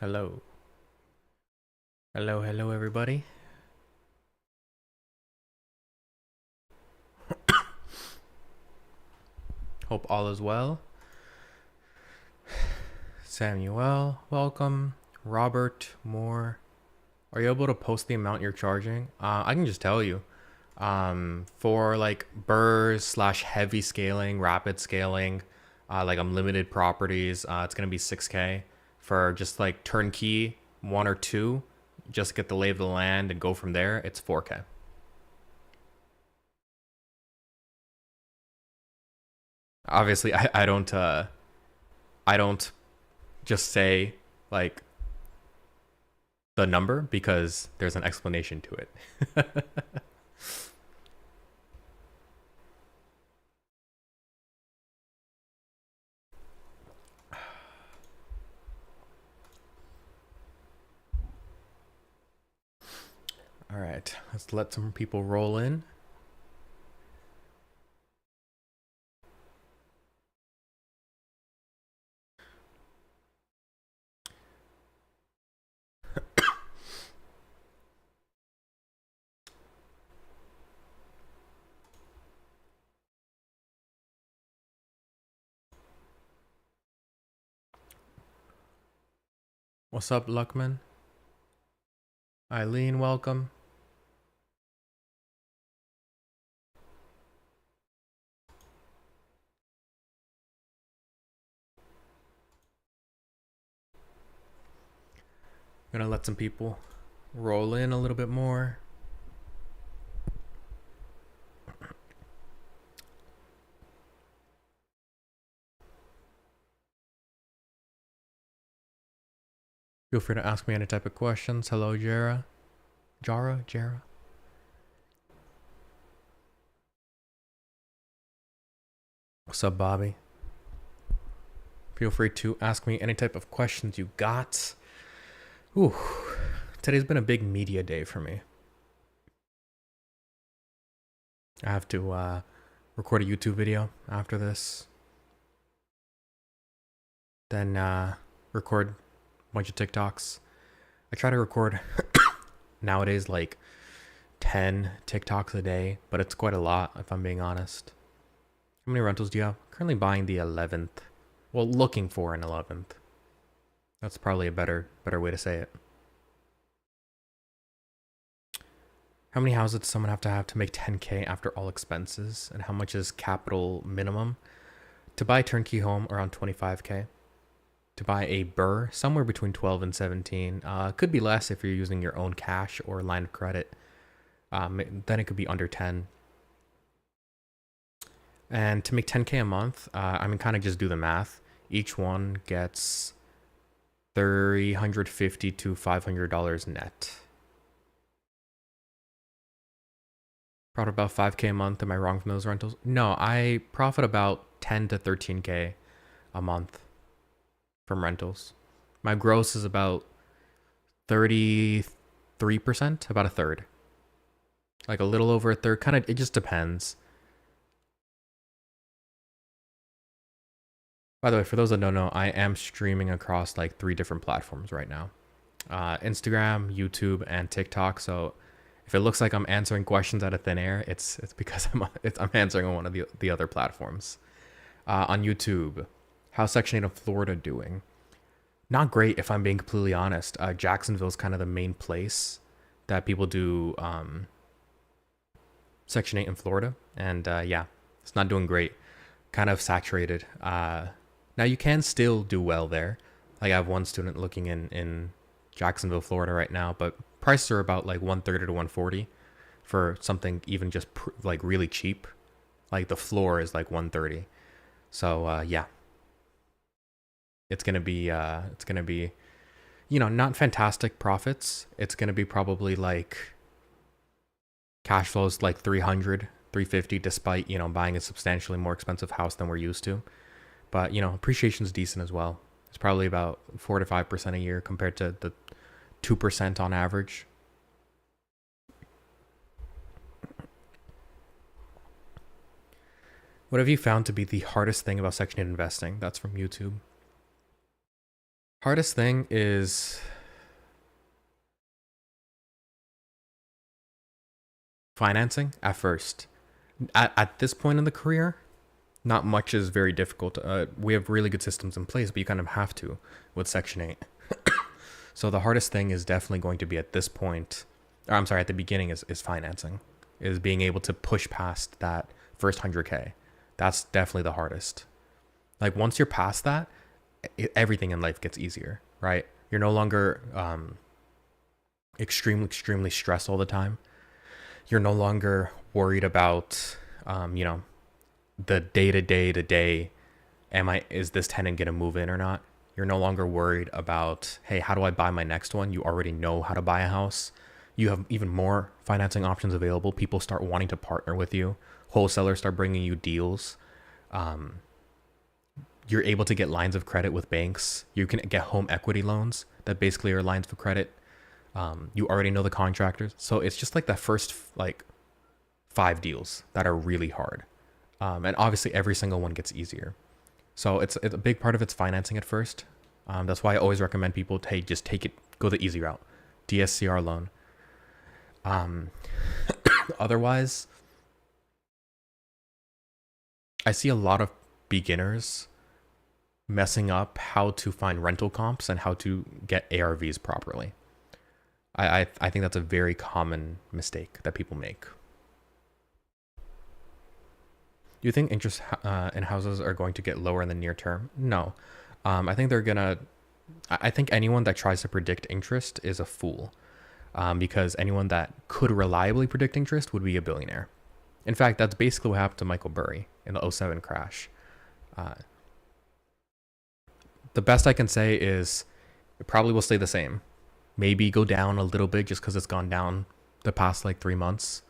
Hello. Hello, everybody. Hope all is well. Samuel, welcome. Robert Moore. Are you able to post the amount you're charging? I can just tell you. For like burrs slash heavy scaling, rapid scaling, like unlimited properties, it's gonna be 6K. For just like turnkey, one or two, just get the lay of the land and go from there, it's 4K. Obviously, I don't just say like the number because there's an explanation to it. All right, let's let some people roll in. What's up, Luckman? Eileen, welcome. Gonna let some people roll in a little bit more. Feel free to ask me any type of questions. Hello, Jara. Jara. What's up, Bobby? Feel free to ask me any type of questions you got. Ooh, today's been a big media day for me. I have to record a YouTube video after this. Then record a bunch of TikToks. I try to record nowadays like 10 TikToks a day, but it's quite a lot if I'm being honest. How many rentals do you have? Currently buying the 11th. Well, looking for an 11th. That's probably a better way to say it. How many houses does someone have to make 10K after all expenses? And how much is capital minimum? To buy a turnkey home, around 25K. To buy a burr, somewhere between 12 and 17. Could be less if you're using your own cash or line of credit. Then it could be under 10. And to make 10K a month, I mean, kind of just do the math. Each one gets $350 to $500 net. Profit about 5K a month. Am I wrong from those rentals? No, I profit about 10 to 13K a month from rentals. My gross is about 33%, about a third. Like a little over a third. Kind of, it just depends. By the way, for those that don't know, I am streaming across like 3 different platforms right now. Instagram, YouTube, and TikTok. So if it looks like I'm answering questions out of thin air, it's because I'm answering on one of the other platforms. On YouTube, how's Section 8 of Florida doing? Not great, if I'm being completely honest. Jacksonville's kind of the main place that people do Section 8 in Florida, and yeah, it's not doing great. Kind of saturated. Now you can still do well there. Like I have one student looking in Jacksonville, Florida right now, but prices are about like 130 to 140 for something even just like really cheap. Like the floor is like 130. So yeah, it's gonna be not fantastic profits. It's gonna be probably like cash flows like 300, 350, despite buying a substantially more expensive house than we're used to. But appreciation's decent as well. It's probably about 4 to 5% a year compared to the 2% on average. What have you found to be the hardest thing about Section 8 investing? That's from YouTube. Hardest thing is financing at first. At this point in the career, not much is very difficult. We have really good systems in place, but you kind of have to with Section 8. So the hardest thing is definitely going to be at this point, or I'm sorry, at the beginning is financing, is being able to push past that first 100K. That's definitely the hardest. Like once you're past that, everything in life gets easier, right? You're no longer extremely stressed all the time. You're no longer worried about, you know, the day to day. Is this tenant gonna move in or not? You're no longer worried about, hey, how do I buy my next one? You already know how to buy a house. You have even more financing options available. People start wanting to partner with you. Wholesalers start bringing you deals. Um, you're able to get lines of credit with banks. You can get home equity loans that basically are lines of credit. You already know the contractors, so it's just like the first like 5 deals that are really hard, and obviously every single one gets easier. So it's a big part of it's financing at first. That's why I always recommend people, hey, just take it, go the easy route, DSCR loan. Um, Otherwise, I see a lot of beginners messing up how to find rental comps and how to get ARVs properly. I think that's a very common mistake that people make. Do you think interest in houses are going to get lower in the near term? No. I think they're gonna. I think anyone that tries to predict interest is a fool, because anyone that could reliably predict interest would be a billionaire. In fact, that's basically what happened to Michael Burry in the '07 crash. Uh, the best I can say is it probably will stay the same. Maybe go down a little bit just because it's gone down the past like 3 months.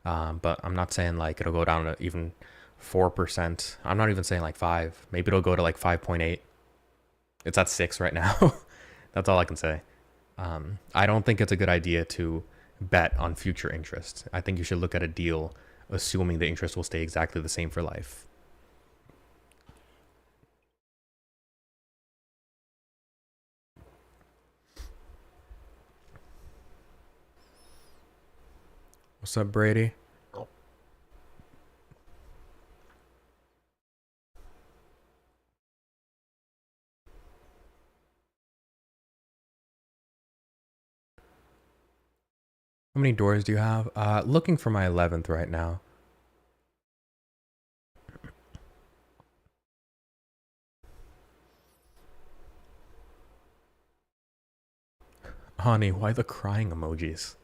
But I'm not saying like it'll go down to even 4%. I'm not even saying like 5. Maybe it'll go to like 5.8. It's at 6 right now. That's all I can say. I don't think it's a good idea to bet on future interest. I think you should look at a deal assuming the interest will stay exactly the same for life. What's up, Brady? How many doors do you have? Looking for my 11th right now. Honey, why the crying emojis?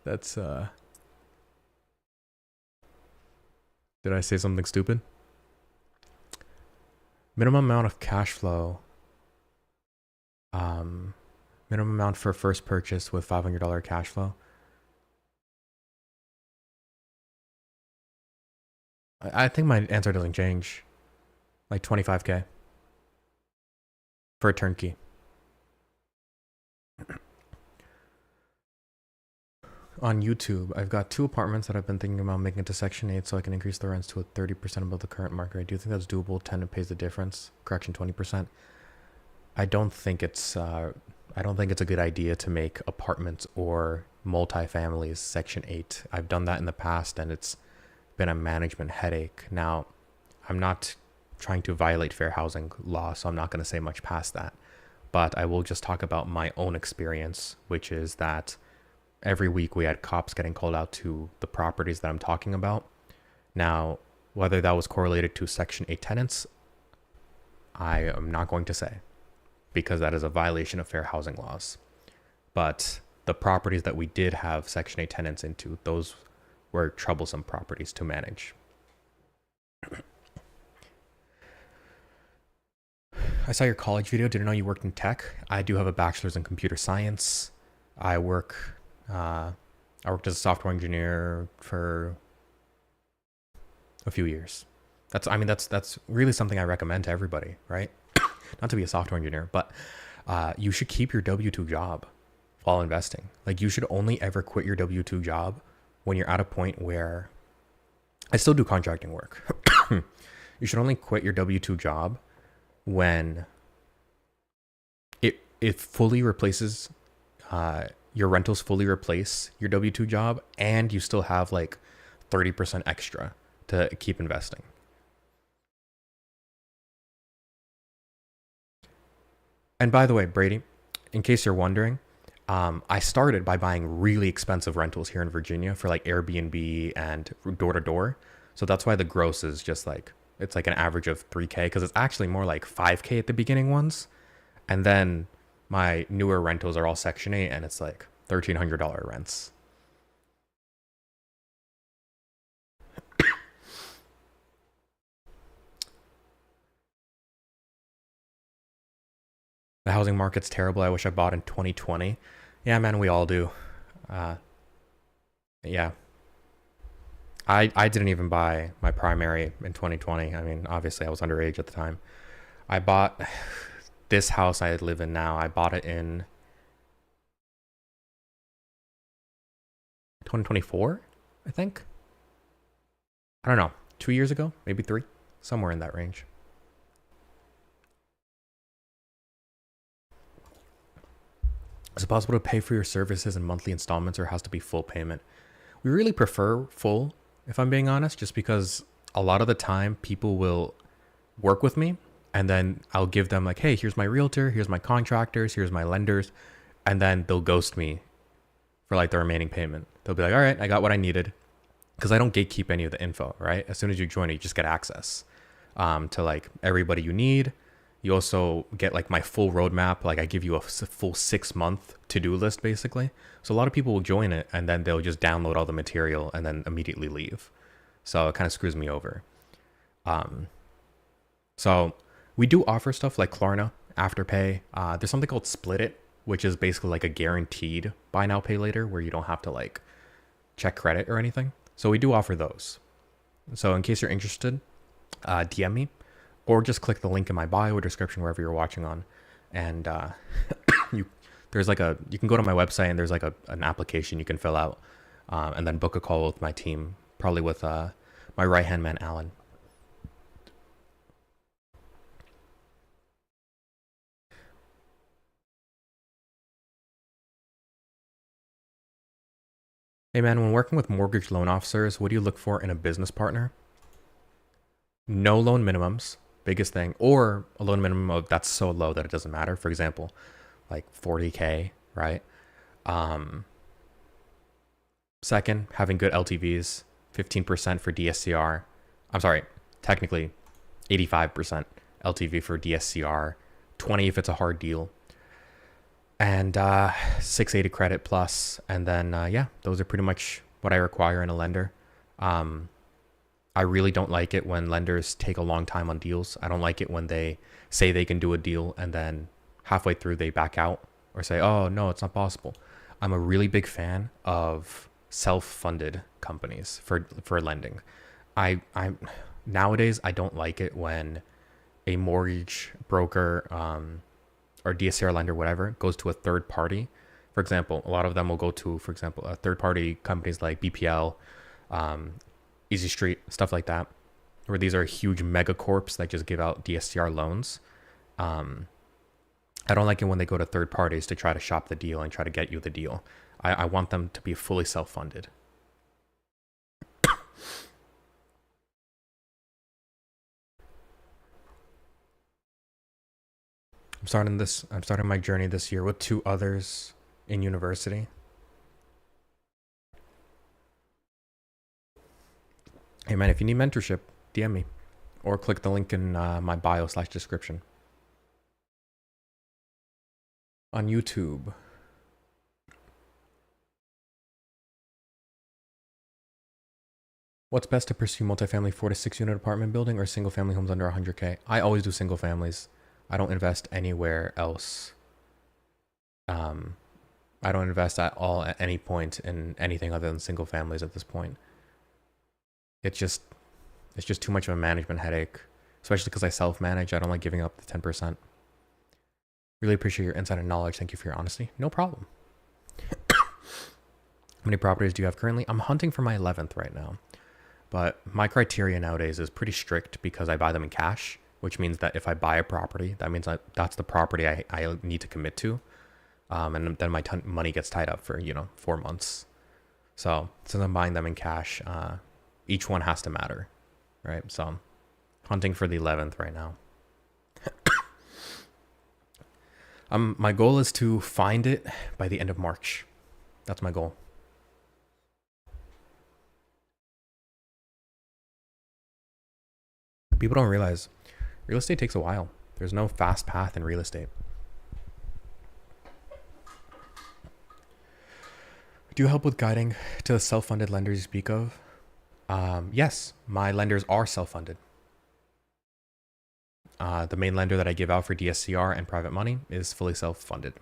That's did I say something stupid? Minimum amount of cash flow. Um Minimum amount for first purchase with $500 cash flow. I think my answer doesn't change. Like 25K for a turnkey. On YouTube, I've got 2 apartments that I've been thinking about making to Section 8 so I can increase the rents to a 30% above the current market rate. Do you think that's doable? Tenant pays the difference. Correction, 20%. I don't think it's a good idea to make apartments or multifamilies Section 8. I've done that in the past and it's been a management headache. Now, I'm not trying to violate fair housing law, so I'm not going to say much past that. But I will just talk about my own experience, which is that every week we had cops getting called out to the properties that I'm talking about. Now, whether that was correlated to Section 8 tenants, I am not going to say, because that is a violation of fair housing laws. But the properties that we did have Section 8 tenants into, those were troublesome properties to manage. I saw your college video. Didn't know you worked in tech. I do have a bachelor's in computer science. I work. I worked as a software engineer for a few years. That's really something I recommend to everybody, right? Not to be a software engineer, but you should keep your W-2 job while investing. Like you should only ever quit your W-2 job when you're at a point where I still do contracting work. You should only quit your W-2 job when it fully replaces your rentals fully replace your W-2 job, and you still have like 30% extra to keep investing. And by the way, Brady, in case you're wondering, I started by buying really expensive rentals here in Virginia for like Airbnb and door to door. So that's why the gross is just like, it's like an average of 3K, because it's actually more like 5K at the beginning ones. And then my newer rentals are all Section 8 and it's like $1,300 rents. The housing market's terrible. I wish I bought in 2020. Yeah, man, we all do. Uh, yeah. I didn't even buy my primary in 2020. I mean, obviously I was underage at the time. I bought this house I live in now. I bought it in 2024, I think. I don't know, 2 years ago, maybe three, somewhere in that range. Is it possible to pay for your services in monthly installments, or has to be full payment? We really prefer full, if I'm being honest, just because a lot of the time people will work with me and then I'll give them like, hey, here's my realtor, here's my contractors, here's my lenders, and then they'll ghost me for like the remaining payment. They'll be like, all right, I got what I needed, because I don't gatekeep any of the info, right? As soon as you join it, you just get access to like everybody you need. You also get like my full roadmap. Like I give you a full 6-month to-do list basically. So a lot of people will join it and then they'll just download all the material and then immediately leave. So it kind of screws me over. So we do offer stuff like Klarna, Afterpay. There's something called Split It, which is basically like a guaranteed buy now, pay later, where you don't have to like check credit or anything. So we do offer those. So in case you're interested, DM me, or just click the link in my bio or description wherever you're watching on, and you you can go to my website and there's like an application you can fill out, and then book a call with my team, probably with my right hand man Alan. Hey man, when working with mortgage loan officers, what do you look for in a business partner? No loan minimums, biggest thing, or a loan minimum of that's so low that it doesn't matter. For example, like 40K, right? Um, Second, having good LTVs, 15% for DSCR. I'm sorry, technically 85% LTV for DSCR, 20 if it's a hard deal, and 680 credit plus. And then, yeah, those are pretty much what I require in a lender. I really don't like it when lenders take a long time on deals. I don't like it when they say they can do a deal and then halfway through they back out or say, oh, no, it's not possible. I'm a really big fan of self-funded companies for lending. I nowadays I don't like it when a mortgage broker or DSCR lender, whatever, goes to a third party. For example, a lot of them will go to, for example, a third party companies like BPL, Easy Street, stuff like that, where these are huge mega corps that just give out DSCR loans. I don't like it when they go to third parties to try to shop the deal and try to get you the deal. I want them to be fully self-funded. I'm starting my journey this year with 2 others in university. Hey man, if you need mentorship, DM me or click the link in my bio/description. On YouTube. What's best to pursue, multifamily 4 to 6 unit apartment building or single family homes under 100K? I always do single families. I don't invest anywhere else. I don't invest at all at any point in anything other than single families at this point. It's just too much of a management headache, especially because I self-manage. I don't like giving up the 10%. Really appreciate your insight and knowledge. Thank you for your honesty. No problem. How many properties do you have currently? I'm hunting for my 11th right now. But my criteria nowadays is pretty strict because I buy them in cash, which means that if I buy a property, that means that's the property I need to commit to. And then my money gets tied up for, 4 months. So since I'm buying them in cash, each one has to matter, right? So I'm hunting for the 11th right now. My goal is to find it by the end of March. That's my goal. People don't realize real estate takes a while. There's no fast path in real estate. Do you help with guiding to the self-funded lenders you speak of? Yes, my lenders are self-funded. The main lender that I give out for DSCR and private money is fully self-funded.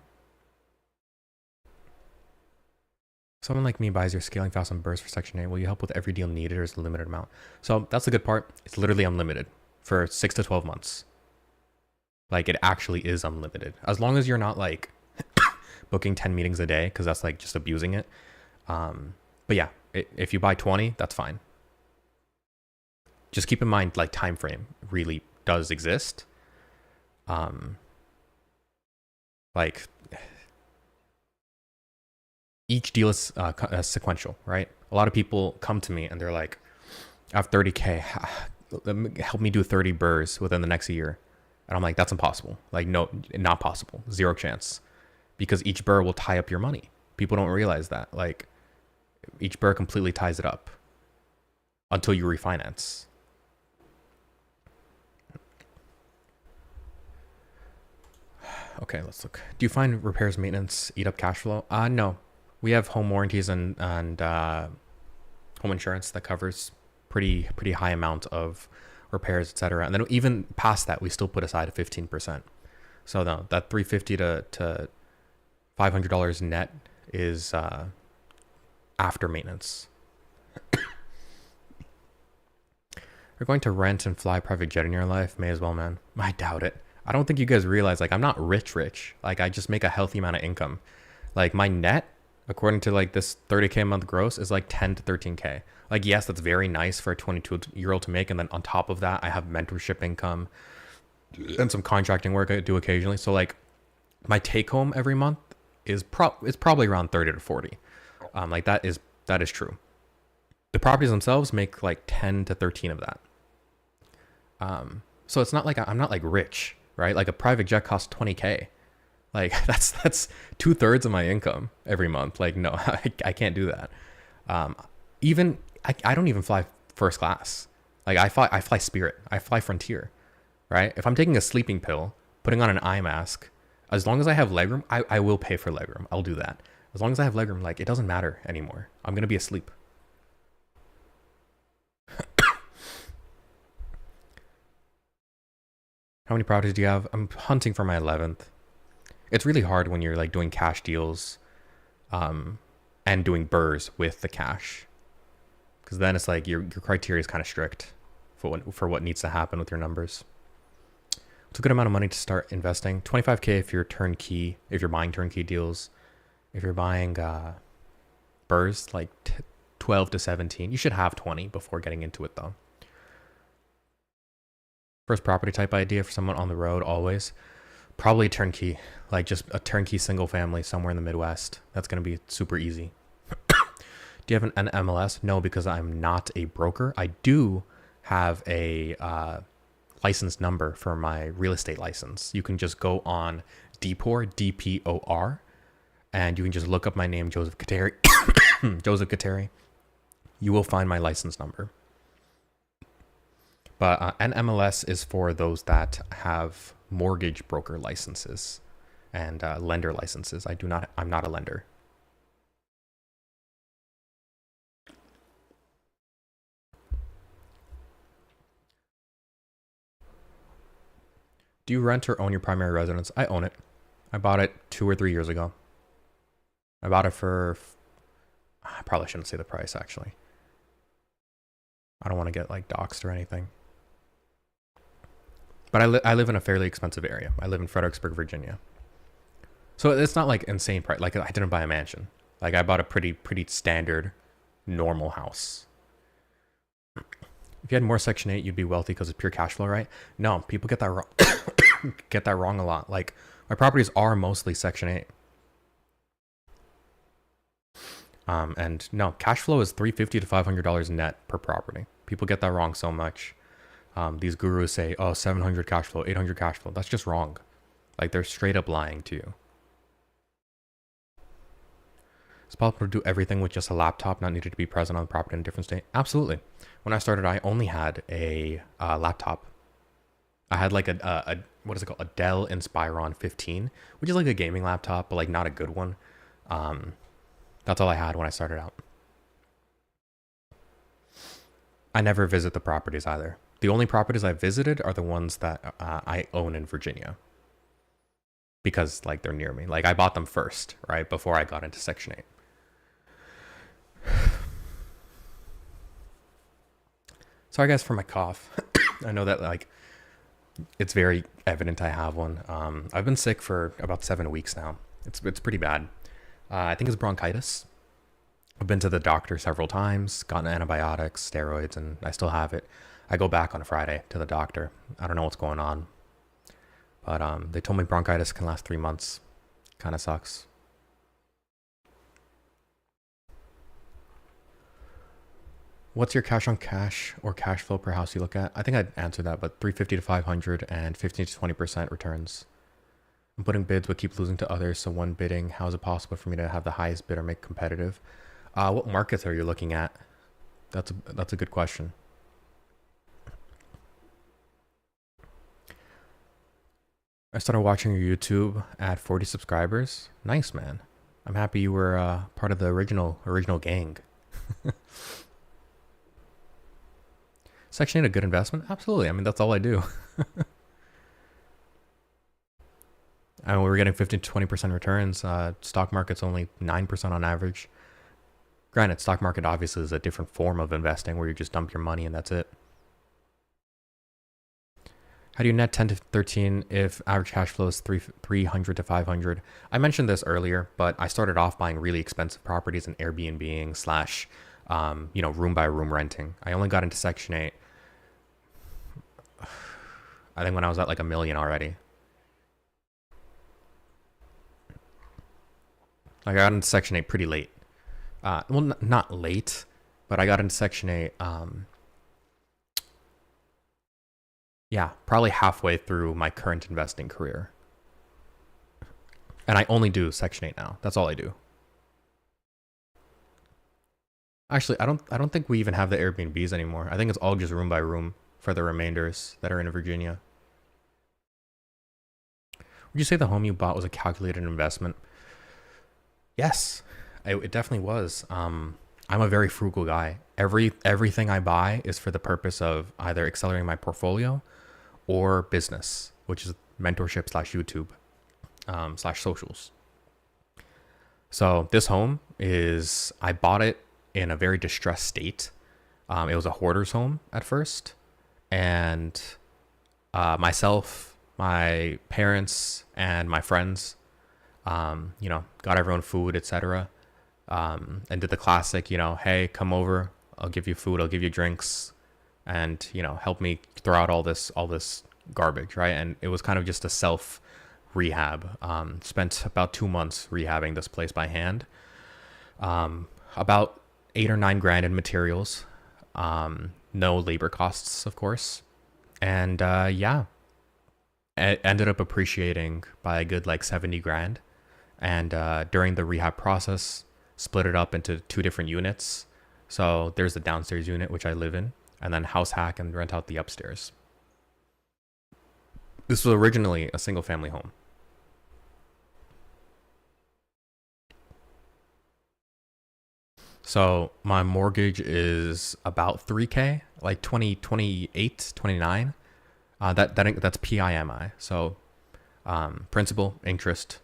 Someone like me buys your scaling fast on burst for Section 8. Will you help with every deal needed, or is it a limited amount? So that's the good part. It's literally unlimited for 6 to 12 months. Like, it actually is unlimited. As long as you're not like booking 10 meetings a day, because that's like just abusing it. But yeah, if you buy 20, that's fine. Just keep in mind, like, time frame really does exist. Like, each deal is sequential, right? A lot of people come to me and they're like, I have 30K, help me do 30 burrs within the next year. And I'm like, that's impossible. Like, no, not possible. Zero chance. Because each burr will tie up your money. People don't realize that. Like, each burr completely ties it up until you refinance. Okay, let's look. Do you find repairs maintenance eat up cash flow? No. We have home warranties and home insurance that covers pretty high amount of repairs, etc. And then even past that, we still put aside a 15%. So no, that $350 to $500 net is after maintenance. You're going to rent and fly private jet in your life? May as well, man. I doubt it. I don't think you guys realize, like, I'm not rich. Like, I just make a healthy amount of income. Like, my net, according to like this 30K a month gross, is like 10 to 13K. Like, yes, that's very nice for a 22-year-old to make. And then on top of that, I have mentorship income and some contracting work I do occasionally. So like, my take home every month is probably around 30 to 40. Like, that is true. The properties themselves make like 10 to 13 of that. So it's not like I'm not like rich, right? Like, a private jet costs 20K. Like, that's 2/3 of my income every month. Like, no, I can't do that. I don't even fly first class. Like, I fly Spirit. I fly Frontier, right? If I'm taking a sleeping pill, putting on an eye mask, as long as I have legroom, I will pay for legroom. I'll do that. As long as I have legroom, like, it doesn't matter anymore. I'm going to be asleep. How many properties do you have? I'm hunting for my 11th. It's really hard when you're like doing cash deals and doing burrs with the cash. Because then it's like your criteria is kind of strict for what needs to happen with your numbers. It's a good amount of money to start investing. 25K if you're turnkey, if you're buying turnkey deals. If you're buying burrs, like 12 to 17. You should have 20 before getting into it though. First property type idea for someone on the road, always. Probably turnkey, like just a turnkey single family somewhere in the Midwest. That's going to be super easy. Do you have an MLS? No, because I'm not a broker. I do have a license number for my real estate license. You can just go on DPOR, DPOR, and you can just look up my name, Joseph Kateri. Joseph Kateri. You will find my license number. But an MLS is for those that have mortgage broker licenses and lender licenses. I'm not a lender. Do you rent or own your primary residence? I own it. I bought it 2 or 3 years ago. I bought it for, I probably shouldn't say the price actually. I don't want to get like doxxed or anything. But I live in a fairly expensive area. I live in Fredericksburg, Virginia. So it's not like insane price. Like, I didn't buy a mansion. Like, I bought a pretty standard, normal house. If you had more Section 8, you'd be wealthy because it's pure cash flow, right? No, people get that wrong. Get that wrong a lot. Like, my properties are mostly Section 8. And no, cash flow is $350 to $500 net per property. People get that wrong so much. These gurus say, oh, 700 cash flow, 800 cash flow. That's just wrong. Like, they're straight up lying to you. It's possible to do everything with just a laptop, not needed to be present on the property in a different state. Absolutely. When I started, I only had a laptop. I had like a what is it called? A Dell Inspiron 15, which is like a gaming laptop, but like not a good one. That's all I had when I started out. I never visit the properties either. The only properties I visited are the ones that I own in Virginia. Because like they're near me. Like I bought them first, right? Before I got into Section 8. Sorry guys for my cough. I know that like it's very evident I have one. I've been sick for about 7 weeks now. It's pretty bad. I think it's bronchitis. I've been to the doctor several times, gotten antibiotics, steroids, and I still have it. I go back on Friday to the doctor. I don't know what's going on. But they told me bronchitis can last 3 months. Kind of sucks. What's your cash on cash or cash flow per house you look at? I think I'd answer that, but 350 to 500 and 15 to 20% returns. I'm putting bids but keep losing to others, so one bidding, how is it possible for me to have the highest bid or make competitive? What markets are you looking at? That's a good question. I started watching your YouTube at 40 subscribers. Nice, man. I'm happy you were part of the original gang. Section 8 a good investment? Absolutely. I mean, that's all I do. I mean, we were getting 15 to 20% returns. Stock market's only 9% on average. Granted, stock market obviously is a different form of investing where you just dump your money and that's it. How do you net 10 to 13 if average cash flow is 300 to 500? I mentioned this earlier, but I started off buying really expensive properties and Airbnb slash, room by room renting. I only got into Section 8. I think when I was at like $1 million already. I got into Section 8 pretty late. Well, not late, but I got into Section 8. Yeah, probably halfway through my current investing career. And I only do Section 8 now. That's all I do. Actually, I don't think we even have the Airbnbs anymore. I think it's all just room by room for the remainders that are in Virginia. Would you say the home you bought was a calculated investment? Yes, it definitely was. I'm a very frugal guy. Everything I buy is for the purpose of either accelerating my portfolio or business, which is mentorship slash YouTube slash socials. So this home I bought it in a very distressed state. It was a hoarder's home at first. And myself, my parents, and my friends, got everyone food, etc. And did the classic, hey, come over, I'll give you food, I'll give you drinks, and help me throw out all this garbage, right? And it was kind of just a self rehab. Spent about 2 months rehabbing this place by hand. About 8 or 9 grand in materials. No labor costs, of course. And it ended up appreciating by a good like 70 grand. And during the rehab process, split it up into 2 different units. So there's the downstairs unit, which I live in, and then house hack and rent out the upstairs. This was originally a single family home. So my mortgage is about 3K, like 28, 29. That's PIMI. So principal, interest.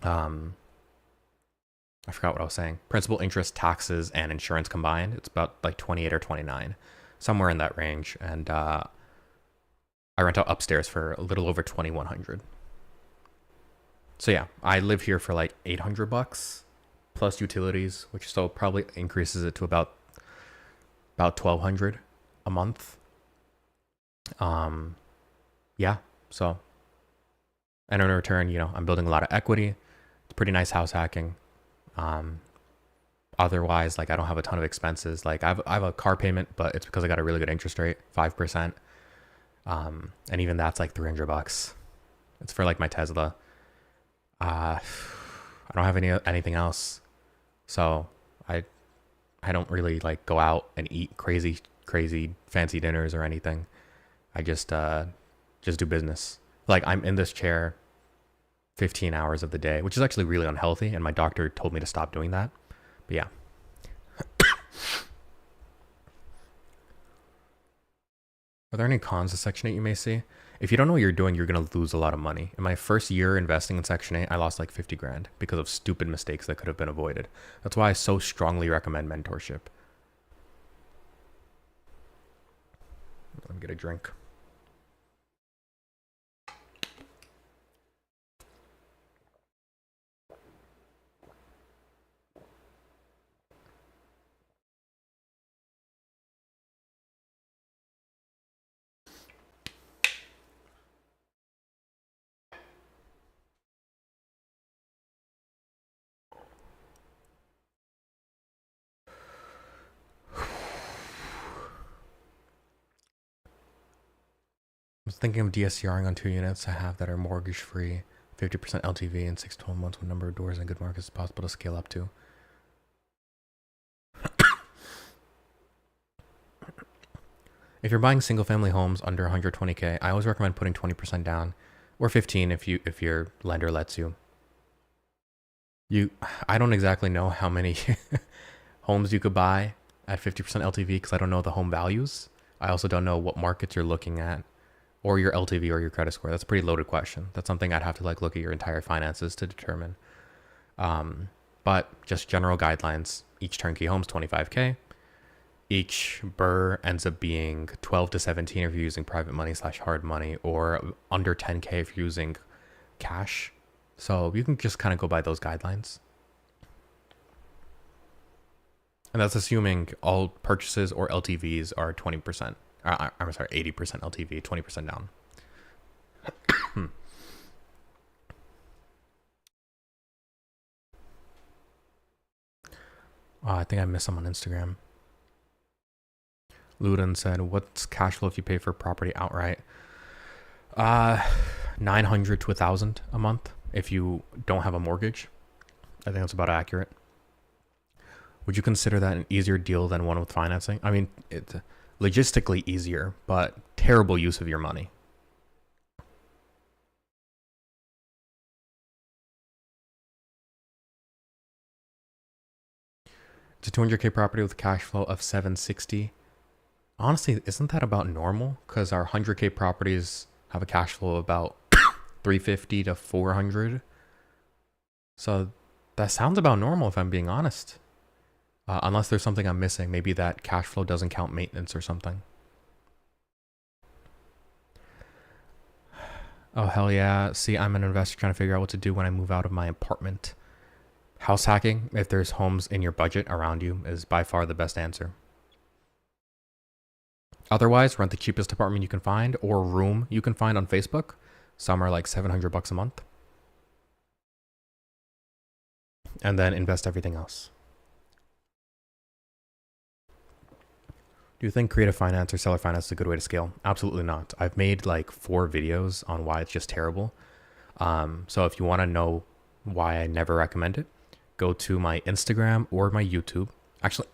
I forgot what I was saying. Principal, interest, taxes, and insurance combined. It's about like 28 or 29, somewhere in that range. And I rent out upstairs for a little over 2,100. So yeah, I live here for like $800 plus utilities, which so probably increases it to about about 1,200 a month. Yeah. So, and in return, you know, I'm building a lot of equity. It's pretty nice house hacking. Otherwise, like I don't have a ton of expenses. Like I have a car payment, but it's because I got a really good interest rate, 5%. And even that's like $300. It's for like my Tesla. I don't have anything else. So I don't really like go out and eat crazy fancy dinners or anything. I just do business. Like I'm in this chair 15 hours of the day, which is actually really unhealthy, and my doctor told me to stop doing that. But yeah. Are there any cons to Section 8 you may see? If you don't know what you're doing, you're going to lose a lot of money. In my first year investing in Section 8, I lost like 50 grand because of stupid mistakes that could have been avoided. That's why I so strongly recommend mentorship. Let me get a drink. I was thinking of DSCRing on 2 units I have that are mortgage free, 50% LTV in 6 to 12 months, when number of doors in good markets is possible to scale up to. If you're buying single family homes under 120K, I always recommend putting 20% down, or 15 if your lender lets you. I don't exactly know how many homes you could buy at 50% LTV because I don't know the home values. I also don't know what markets you're looking at, or your LTV or your credit score. That's a pretty loaded question. That's something I'd have to like look at your entire finances to determine. But just general guidelines. Each turnkey home's 25K. Each BRRRR ends up being 12 to 17 if you're using private money / hard money, or under 10K if you're using cash. So you can just kind of go by those guidelines. And that's assuming all purchases or LTVs are 20%. I'm sorry, 80% LTV, 20% down. Oh, I think I missed some on Instagram. Ludin said, what's cash flow if you pay for property outright? 900 to 1,000 a month if you don't have a mortgage. I think that's about accurate. Would you consider that an easier deal than one with financing? I mean, it's logistically easier, but terrible use of your money. It's a 200K property with cash flow of 760. Honestly, isn't that about normal? Because our 100K properties have a cash flow of about 350 to 400. So that sounds about normal if I'm being honest. Unless there's something I'm missing. Maybe that cash flow doesn't count maintenance or something. Oh, hell yeah. See, I'm an investor trying to figure out what to do when I move out of my apartment. House hacking, if there's homes in your budget around you, is by far the best answer. Otherwise, rent the cheapest apartment you can find or room you can find on Facebook. Some are like $700 a month. And then invest everything else. Do you think creative finance or seller finance is a good way to scale? Absolutely not. I've made like 4 videos on why it's just terrible. So if you want to know why I never recommend it, go to my Instagram or my YouTube. Actually,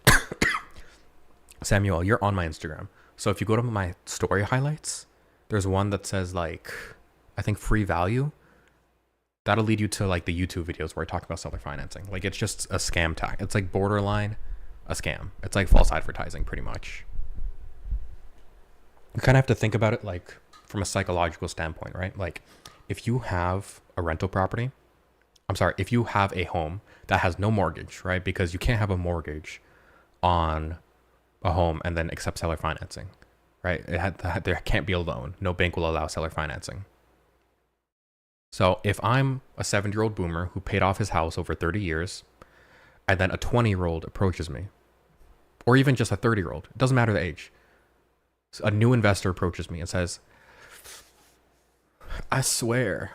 Samuel, you're on my Instagram. So if you go to my story highlights, there's one that says like, I think free value. That'll lead you to like the YouTube videos where I talk about seller financing. Like it's just a scam tag. It's like borderline a scam. It's like false advertising pretty much. You kind of have to think about it like from a psychological standpoint, right? Like if you have a rental property, if you have a home that has no mortgage, right? Because you can't have a mortgage on a home and then accept seller financing, right? There can't be a loan. No bank will allow seller financing. So if I'm a 70-year-old boomer who paid off his house over 30 years, and then a 20-year-old approaches me, or even just a 30-year-old. It doesn't matter the age. So a new investor approaches me and says, I swear,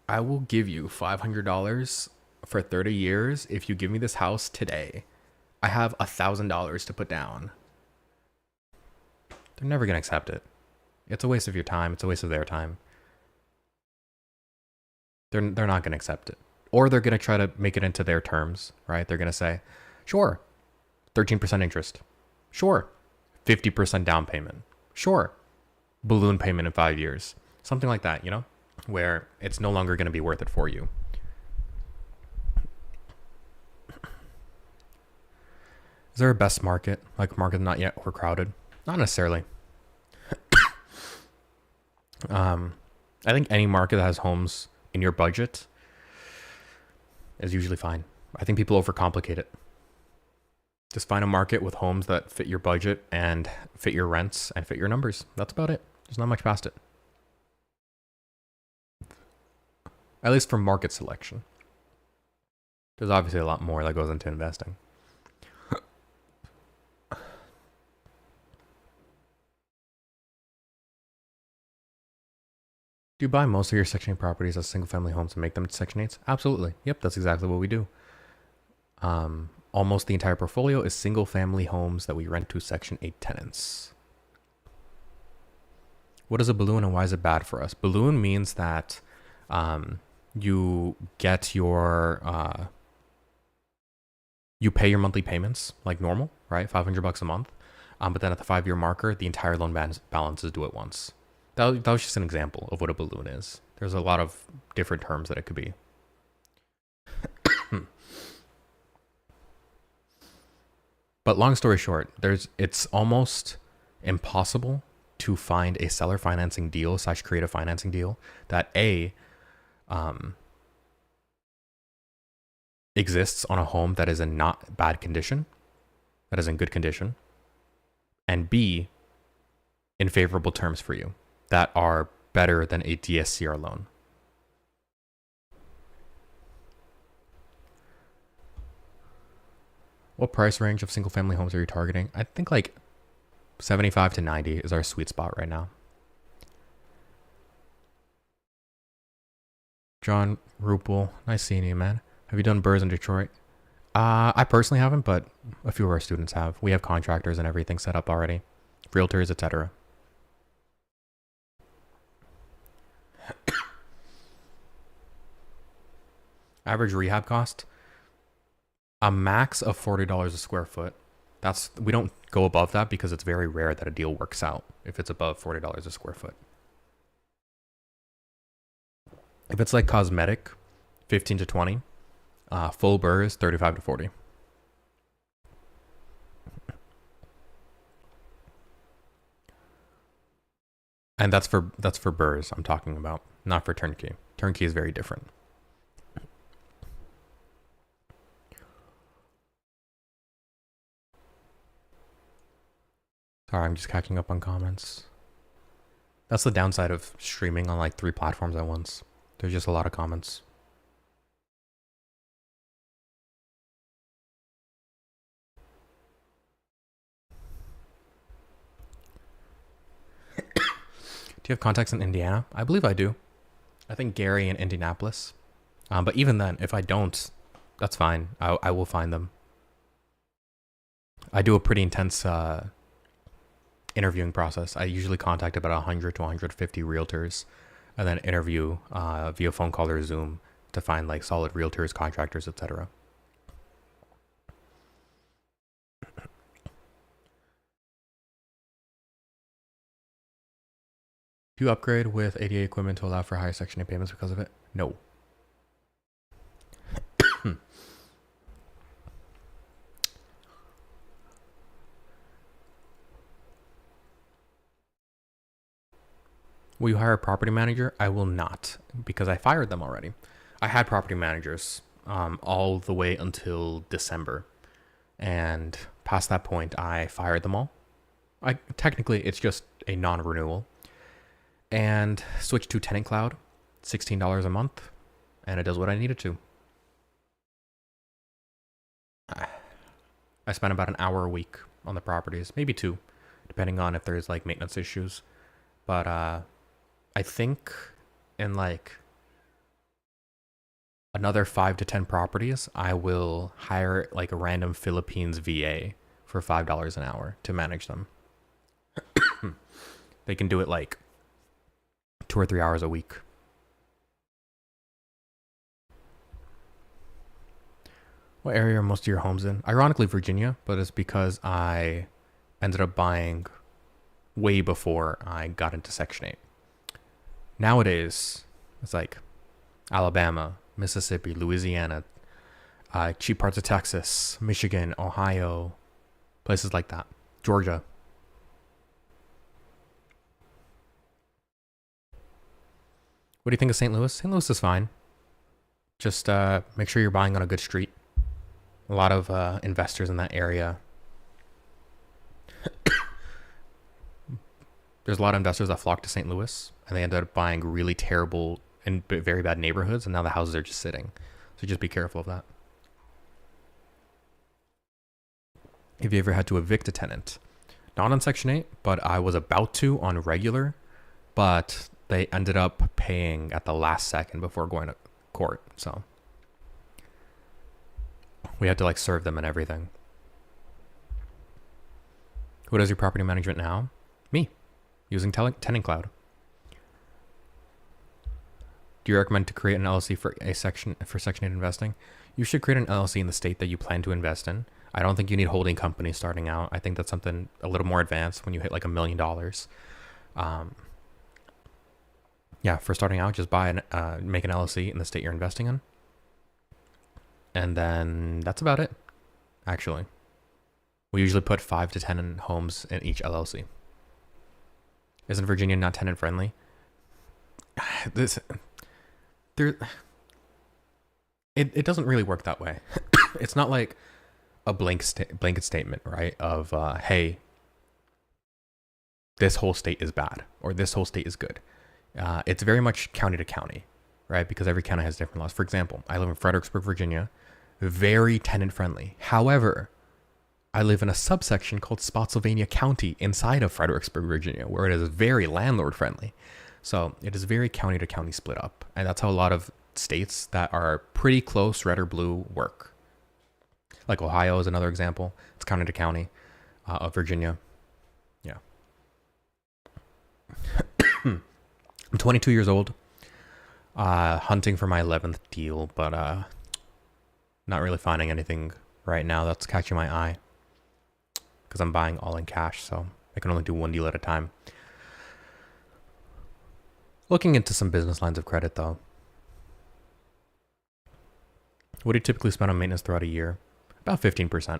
I will give you $500 for 30 years if you give me this house today. I have $1,000 to put down. They're never going to accept it. It's a waste of your time. It's a waste of their time. They're not going to accept it. Or they're going to try to make it into their terms, right? They're going to say, sure, 13% interest. Sure, 50% down payment. Sure, balloon payment in 5 years. Something like that, you know, where it's no longer going to be worth it for you. Is there a best market? Like market not yet or crowded? Not necessarily. I think any market that has homes in your budget is usually fine. I think people overcomplicate it. Just find a market with homes that fit your budget and fit your rents and fit your numbers. That's about it. There's not much past it. At least for market selection. There's obviously a lot more that goes into investing. Do you buy most of your Section 8 properties as single family homes and make them Section 8s? Absolutely. Yep, that's exactly what we do. Almost the entire portfolio is single family homes that we rent to Section 8 tenants. What is a balloon and why is it bad for us? Balloon means that you get your, you pay your monthly payments like normal, right? $500 a month. But then at the 5-year marker, the entire loan balance is due at once. That was just an example of what a balloon is. There's a lot of different terms that it could be. But long story short, it's almost impossible to find a seller financing deal / creative financing deal that exists on a home that is in not bad condition, that is in good condition, and B, in favorable terms for you that are better than a DSCR loan. What price range of single family homes are you targeting? I think like 75 to 90 is our sweet spot right now. John Rupel, nice seeing you, man. Have you done BRRRRs in Detroit? I personally haven't, but a few of our students have. We have contractors and everything set up already, realtors, etc. Average rehab cost? A max of $40 a square foot. We don't go above that because it's very rare that a deal works out if it's above $40 a square foot. If it's like cosmetic, 15 to 20. Full BRRRRs, 35 to 40. And that's for BRRRRs I'm talking about, not for turnkey. Turnkey is very different. Sorry, I'm just catching up on comments. That's the downside of streaming on like 3 platforms at once. There's just a lot of comments. Do you have contacts in Indiana? I believe I do. I think Gary in Indianapolis. But even then, if I don't, that's fine. I will find them. I do a pretty intense interviewing process. I usually contact about 100 to 150 realtors and then interview via phone call or Zoom to find like solid realtors, contractors, etc. Do you upgrade with ADA equipment to allow for higher Section 8 payments because of it? No. Will you hire a property manager? I will not, because I fired them already. I had property managers all the way until December. And past that point, I fired them all. Technically, it's just a non-renewal. And switched to Tenant Cloud, $16 a month. And it does what I need it to. I spend about an hour a week on the properties, maybe two, depending on if there's like maintenance issues. But I think in like another 5 to 10 properties, I will hire like a random Philippines VA for $5 an hour to manage them. They can do it like 2 or 3 hours a week. What area are most of your homes in? Ironically, Virginia, but it's because I ended up buying way before I got into Section 8. Nowadays, it's like Alabama, Mississippi, Louisiana, cheap parts of Texas, Michigan, Ohio, places like that. Georgia. What do you think of St. Louis? St. Louis is fine. Just make sure you're buying on a good street. A lot of investors in that area. There's a lot of investors that flock to St. Louis, and they end up buying really terrible and very bad neighborhoods, and now the houses are just sitting. So just be careful of that. Have you ever had to evict a tenant? Not on Section 8, but I was about to on regular, but they ended up paying at the last second before going to court. So we had to like serve them and everything. Who does your property management now? Me, using Tenant Cloud. Do you recommend to create an LLC for Section 8 investing? You should create an LLC in the state that you plan to invest in. I don't think you need holding companies starting out. I think that's something a little more advanced when you hit like $1 million. Yeah, for starting out, just make an LLC in the state you're investing in. And then that's about it, actually. We usually put 5 to 10 homes in each LLC. Isn't Virginia not tenant friendly? It doesn't really work that way. It's not like a blanket statement, right? Of hey, this whole state is bad or this whole state is good. It's very much county to county, right? Because every county has different laws. For example, I live in Fredericksburg, Virginia, very tenant friendly. However, I live in a subsection called Spotsylvania County inside of Fredericksburg, Virginia, where it is very landlord friendly. So it is very county to county split up. And that's how a lot of states that are pretty close, red or blue, work. Like Ohio is another example. It's county to county. Of Virginia. Yeah. I'm 22 years old. Hunting for my 11th deal, but not really finding anything right now that's catching my eye. Because I'm buying all in cash, so I can only do one deal at a time. Looking into some business lines of credit, though. What do you typically spend on maintenance throughout a year? About 15%.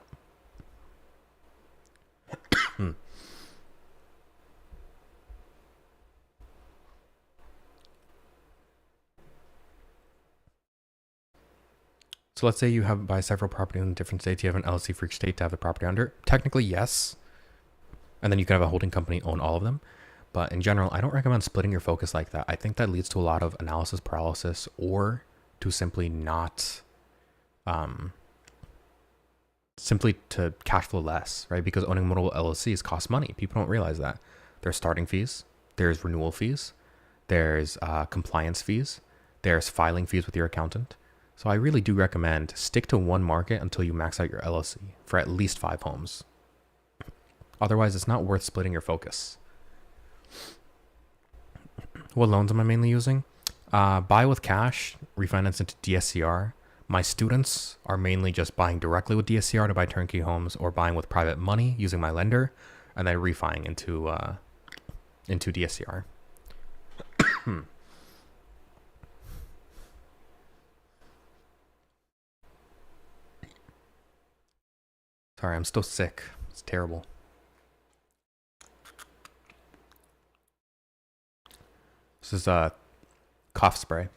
So let's say you buy several properties in different states. You have an LLC for each state to have the property under. Technically, yes. And then you can have a holding company own all of them. But in general, I don't recommend splitting your focus like that. I think that leads to a lot of analysis paralysis or to simply not, simply to cash flow less, right? Because owning multiple LLCs costs money. People don't realize that. There's starting fees. There's renewal fees. There's compliance fees. There's filing fees with your accountant. So I really do recommend stick to one market until you max out your LLC for at least 5 homes. Otherwise, it's not worth splitting your focus. What loans am I mainly using? Buy with cash, refinance into DSCR. My students are mainly just buying directly with DSCR to buy turnkey homes or buying with private money using my lender and then refining into DSCR. Sorry, I'm still sick. It's terrible. This is a cough spray. I'm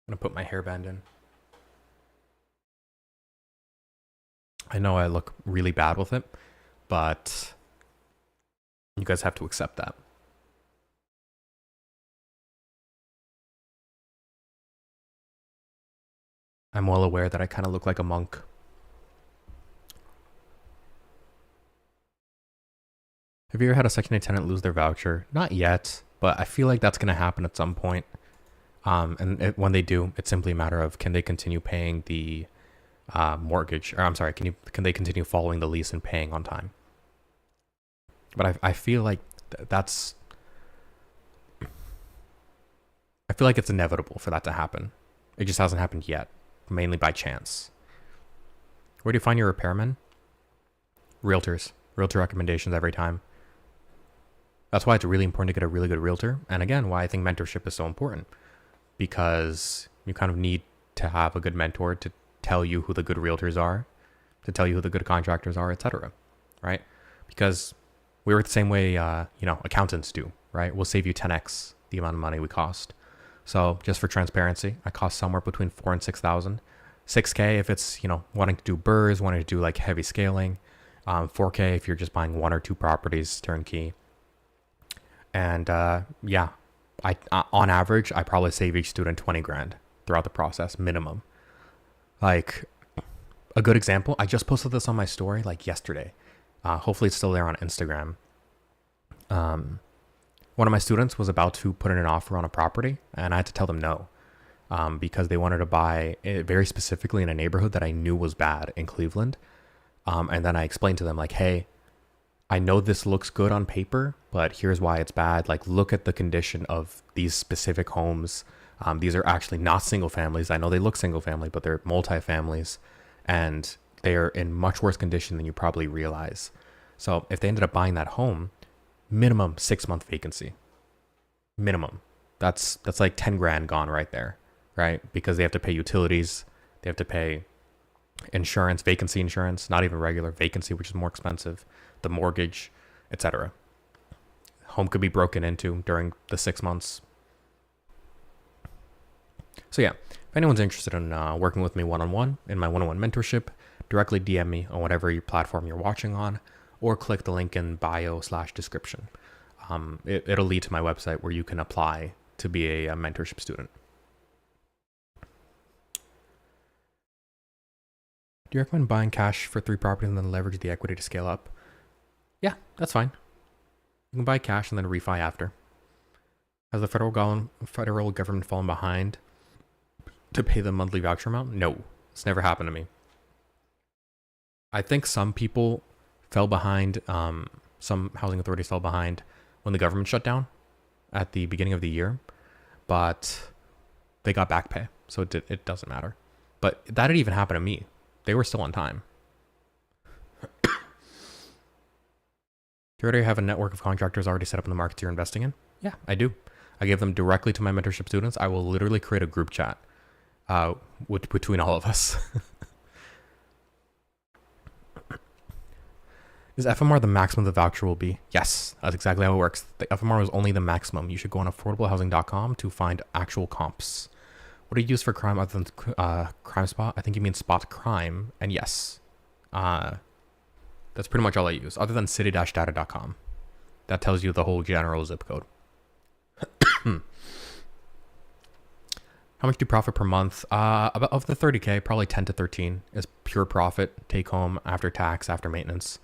gonna put my hairband in. I know I look really bad with it, but you guys have to accept that. I'm well aware that I kind of look like a monk. Have you ever had a Section 8 tenant lose their voucher? Not yet, but I feel like that's going to happen at some point. When they do, it's simply a matter of can they continue paying the mortgage, or I'm sorry, can they continue following the lease and paying on time? But I feel like that's I feel like it's inevitable for that to happen. It just hasn't happened yet, mainly by chance. Where do you find your repairmen? Realtors, realtor recommendations every time. That's why it's really important to get a really good realtor, and again, why I think mentorship is so important, because you kind of need to have a good mentor to tell you who the good realtors are, to tell you who the good contractors are, etc. Right? Because we work the same way, accountants do, right? We'll save you 10x the amount of money we cost. So just for transparency, I cost somewhere between 4,000 and 6,000. 6K if it's, wanting to do BRRRRs, wanting to do like heavy scaling. 4K if you're just buying one or two properties turnkey. And I on average, I probably save each student 20 grand throughout the process, minimum. Like a good example, I just posted this on my story like yesterday. Hopefully it's still there on Instagram. One of my students was about to put in an offer on a property, and I had to tell them no, because they wanted to buy it very specifically in a neighborhood that I knew was bad in Cleveland. And then I explained to them like, hey, I know this looks good on paper, but here's why it's bad. Like, look at the condition of these specific homes. These are actually not single families. I know they look single family, but they're multi-families, and they are in much worse condition than you probably realize. So if they ended up buying that home, minimum 6-month vacancy. Minimum. That's like 10 grand gone right there, right? Because they have to pay utilities, they have to pay insurance, vacancy insurance, not even regular vacancy, which is more expensive, the mortgage, etc. Home could be broken into during the 6 months. So yeah, if anyone's interested in working with me one-on-one in my one-on-one mentorship, directly DM me on whatever platform you're watching on, or click the link in bio/description. It'll lead to my website where you can apply to be a mentorship student. Do you recommend buying cash for 3 properties and then leverage the equity to scale up? Yeah, that's fine. You can buy cash and then refi after. Has the federal government fallen behind to pay the monthly voucher amount? No, it's never happened to me. I think some people fell behind, some housing authorities fell behind when the government shut down at the beginning of the year, but they got back pay, so it doesn't matter. But that didn't even happen to me. They were still on time. Do you already have a network of contractors already set up in the markets you're investing in? Yeah, I do. I give them directly to my mentorship students. I will literally create a group chat between all of us. Is FMR the maximum the voucher will be? Yes, that's exactly how it works. The FMR is only the maximum. You should go on affordablehousing.com to find actual comps. What do you use for crime other than Crime Spot? I think you mean Spot Crime. And yes, that's pretty much all I use, other than city-data.com. That tells you the whole general zip code. How much do you profit per month? About of the 30K, probably 10 to 13 is pure profit, take home, after tax, after maintenance.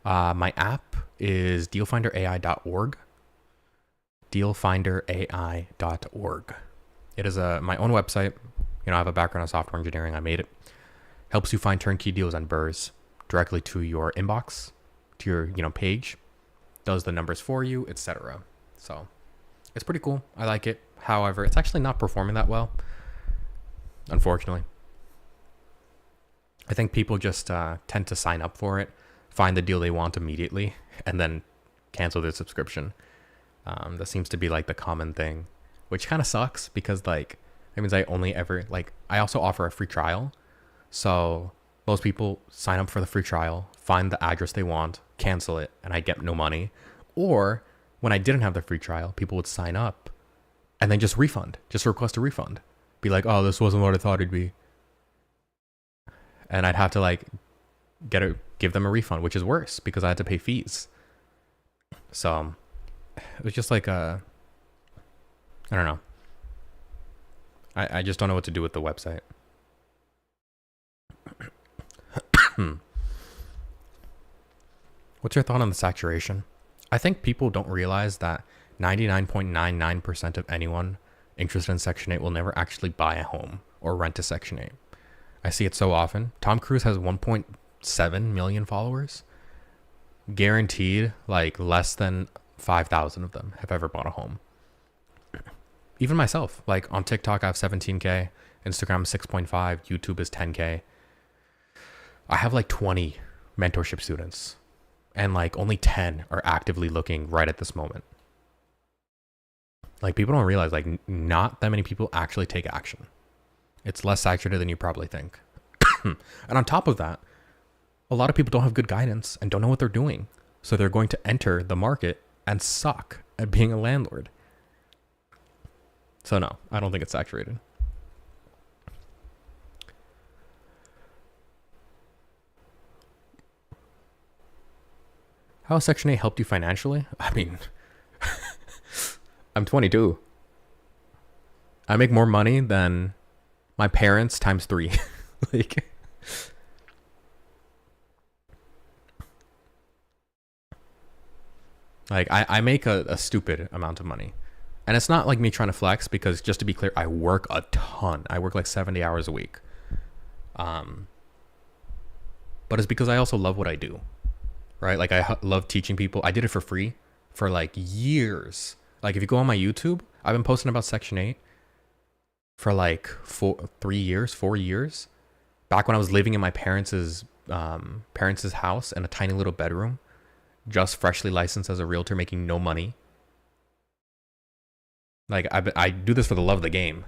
My app is dealfinderai.org. Dealfinderai.org. It is my own website. I have a background in software engineering. I made it. Helps you find turnkey deals and BRRRRs directly to your inbox, to your page. Does the numbers for you, etc. So it's pretty cool. I like it. However, it's actually not performing that well, unfortunately. I think people just tend to sign up for it, find the deal they want immediately, and then cancel their subscription. That seems to be like the common thing, which kind of sucks because that means I also offer a free trial. So most people sign up for the free trial, find the address they want, cancel it, and I get no money. Or when I didn't have the free trial, people would sign up and then just request a refund. Be like, oh, this wasn't what I thought it'd be. And I'd have to give them a refund, which is worse because I had to pay fees. So it was just I don't know. I just don't know what to do with the website. What's your thought on the saturation? I think people don't realize that 99.99% of anyone interested in Section 8 will never actually buy a home or rent a Section 8. I see it so often. Tom Cruise has 1.7 million followers. Guaranteed, like less than 5,000 of them have ever bought a home. Even myself, like on TikTok, I have 17K, Instagram 6.5, YouTube is 10K. I have like 20 mentorship students, and like only 10 are actively looking right at this moment. Like people don't realize, like not that many people actually take action. It's less saturated than you probably think. And on top of that, a lot of people don't have good guidance and don't know what they're doing. So they're going to enter the market and suck at being a landlord. So no, I don't think it's saturated. How has Section 8 helped you financially? I mean, I'm 22. I make more money than my parents times 3. Like I make a stupid amount of money. And it's not like me trying to flex, because just to be clear, I work a ton. I work like 70 hours a week. But it's because I also love what I do, right? Like I love teaching people. I did it for free for like years. Like if you go on my YouTube, I've been posting about Section 8 for like 4 years. Back when I was living in my parents' house in a tiny little bedroom, just freshly licensed as a realtor, making no money. Like I do this for the love of the game.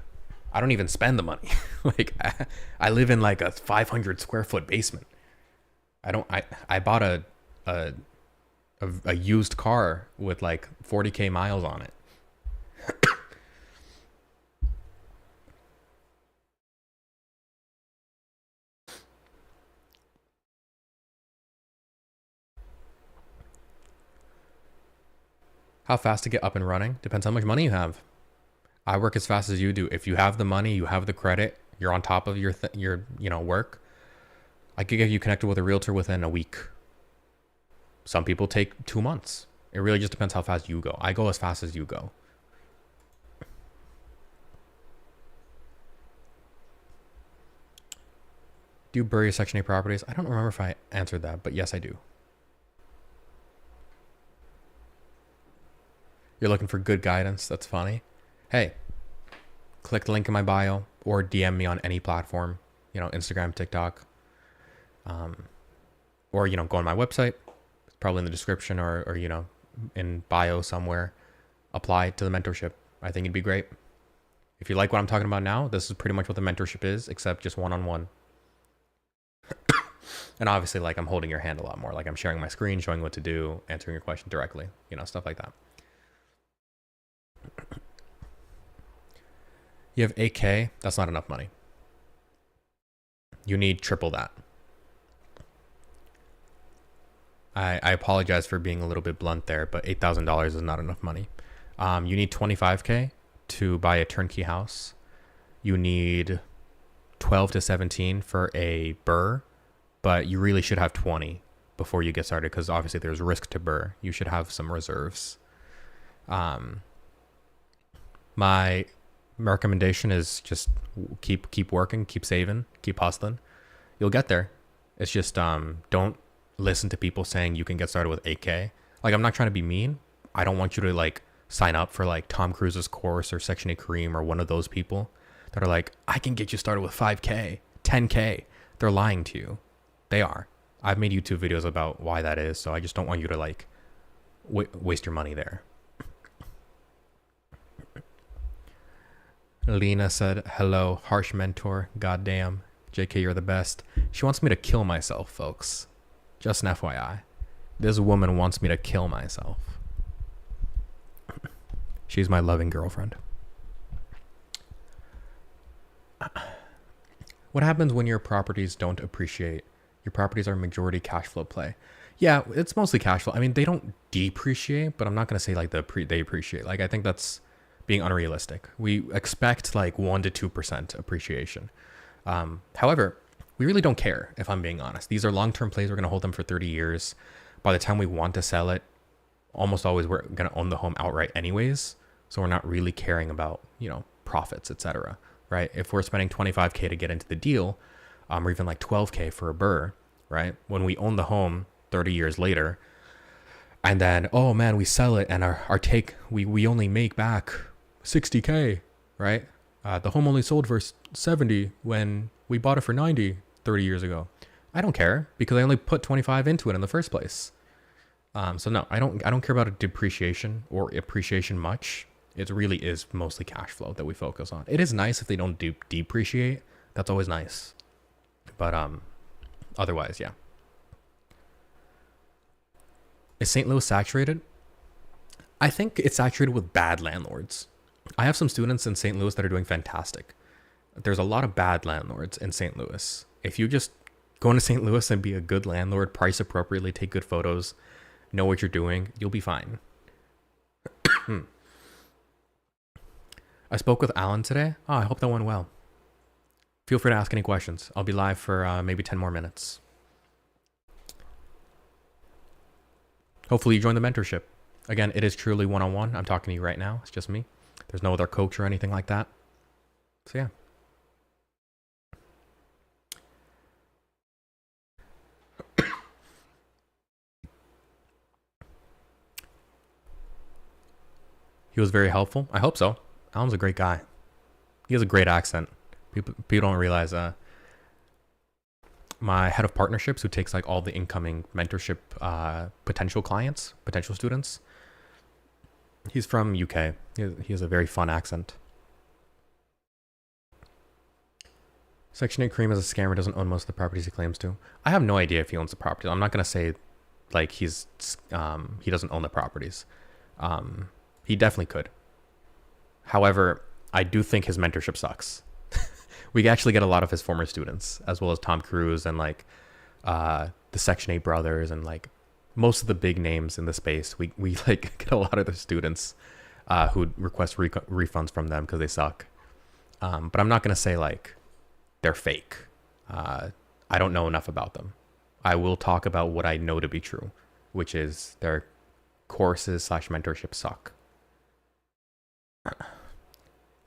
I don't even spend the money. Like I live in like a 500 square foot basement. I bought a used car with like 40K miles on it. How fast to get up and running depends how much money you have. I work as fast as you do. If you have the money, you have the credit, you're on top of your work, I could get you connected with a realtor within a week. Some people take 2 months. It really just depends how fast you go. I go as fast as you go. Do you bury your Section 8 properties? I don't remember if I answered that, but yes, I do. You're looking for good guidance? That's funny. Hey, click the link in my bio or DM me on any platform, Instagram, TikTok, or, go on my website. It's probably in the description or in bio somewhere. Apply to the mentorship. I think it'd be great. If you like what I'm talking about now, this is pretty much what the mentorship is, except just one-on-one. And obviously, like, I'm holding your hand a lot more. Like, I'm sharing my screen, showing what to do, answering your question directly, stuff like that. You have 8K, that's not enough money. You need triple that. I apologize for being a little bit blunt there, but $8,000 is not enough money. You need 25K to buy a turnkey house. You need 12 to 17 for a BRRRR, but you really should have 20 before you get started, because obviously there's risk to BRRRR. You should have some reserves. My recommendation is just keep working, keep saving, keep hustling. You'll get there. It's just don't listen to people saying you can get started with 8K. Like, I'm not trying to be mean. I don't want you to like sign up for like Tom Cruise's course or Section 8 Kareem or one of those people that are like, I can get you started with 5K, 10K. They're lying to you. They are. I've made YouTube videos about why that is, so I just don't want you to like waste your money there. Lena said, hello, harsh mentor. Goddamn. JK, you're the best. She wants me to kill myself, folks. Just an FYI. This woman wants me to kill myself. She's my loving girlfriend. What happens when your properties don't appreciate? Your properties are majority cash flow play. Yeah, it's mostly cash flow. I mean, they don't depreciate, but I'm not going to say like they appreciate. Like, I think that's being unrealistic. We expect like 1 to 2% appreciation. However, we really don't care, if I'm being honest. These are long-term plays. We're going to hold them for 30 years. By the time we want to sell it, almost always we're going to own the home outright anyways. So we're not really caring about, profits, etc. Right? If we're spending 25K to get into the deal, or even like 12K for a burr, right? When we own the home 30 years later, and then, oh man, we sell it and our take, we only make back 60K, right? The home only sold for 70 when we bought it for 90 30 years ago. I don't care because I only put 25 into it in the first place. So no, I don't care about a depreciation or appreciation much. It really is mostly cash flow that we focus on. It is nice if they don't depreciate. That's always nice. But otherwise, yeah. Is St. Louis saturated? I think it's saturated with bad landlords. I have some students in St. Louis that are doing fantastic. There's a lot of bad landlords in St. Louis. If you just go into St. Louis and be a good landlord, price appropriately, take good photos, know what you're doing, you'll be fine. I spoke with Alan today. Oh, I hope that went well. Feel free to ask any questions. I'll be live for maybe 10 more minutes. Hopefully you join the mentorship. Again, it is truly one-on-one. I'm talking to you right now. It's just me. There's no other coach or anything like that. So yeah. He was very helpful. I hope so. Alan's a great guy. He has a great accent. People don't realize my head of partnerships, who takes like all the incoming mentorship potential clients, potential students, he's from UK. He has a very fun accent. Section 8 Kareem is a scammer, doesn't own most of the properties he claims to. I have no idea if he owns the property. I'm not going to say like he doesn't own the properties. He definitely could. However, I do think his mentorship sucks. We actually get a lot of his former students, as well as Tom Cruise and like the Section 8 brothers and like most of the big names in the space. We like get a lot of the students who request refunds from them because they suck. But I'm not going to say like they're fake. I don't know enough about them. I will talk about what I know to be true, which is their courses / mentorship suck.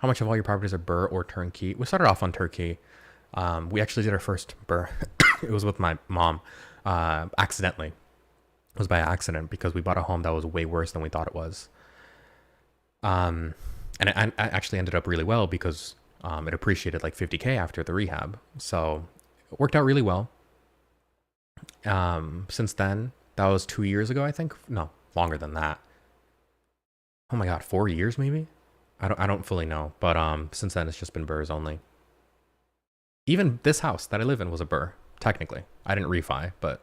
How much of all your properties are burr or turnkey? We started off on turnkey. We actually did our first burr. It was with my mom, accidentally. It was by accident because we bought a home that was way worse than we thought it was. And it actually ended up really well because it appreciated like 50K after the rehab. So it worked out really well. Since then, that was 2 years ago, I think. No, longer than that. Oh my God, 4 years maybe? I don't fully know, but since then it's just been burrs only. Even this house that I live in was a burr, technically. I didn't refi, but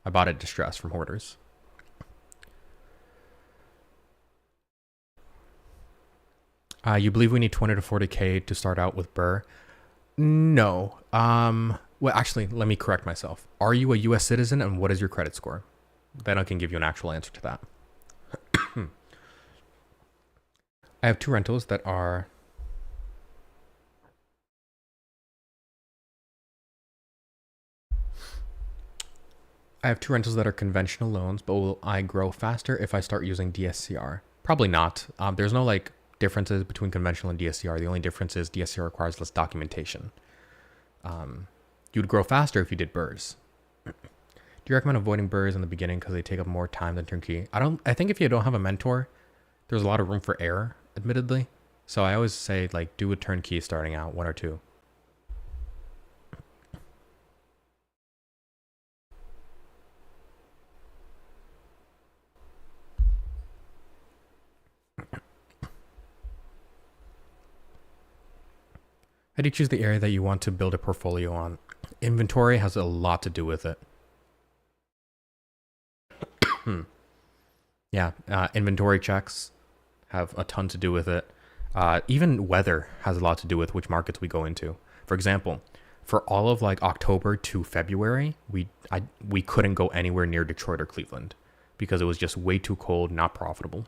I bought it distressed from hoarders. You believe we need 20 to 40K to start out with burr? No. Well, actually, let me correct myself. Are you a US citizen and what is your credit score? Then I can give you an actual answer to that. I have 2 rentals that are conventional loans, but will I grow faster if I start using DSCR? Probably not. There's no like differences between conventional and DSCR. The only difference is DSCR requires less documentation. You'd grow faster if you did burrs. Do you recommend avoiding burrs in the beginning because they take up more time than turnkey? I think if you don't have a mentor, there's a lot of room for error, admittedly. So I always say like do a turnkey starting out, 1 or 2. How do you choose the area that you want to build a portfolio on? Inventory has a lot to do with it. Yeah, inventory checks have a ton to do with it. Even weather has a lot to do with which markets we go into. For example, for all of like October to February, we couldn't go anywhere near Detroit or Cleveland because it was just way too cold, not profitable.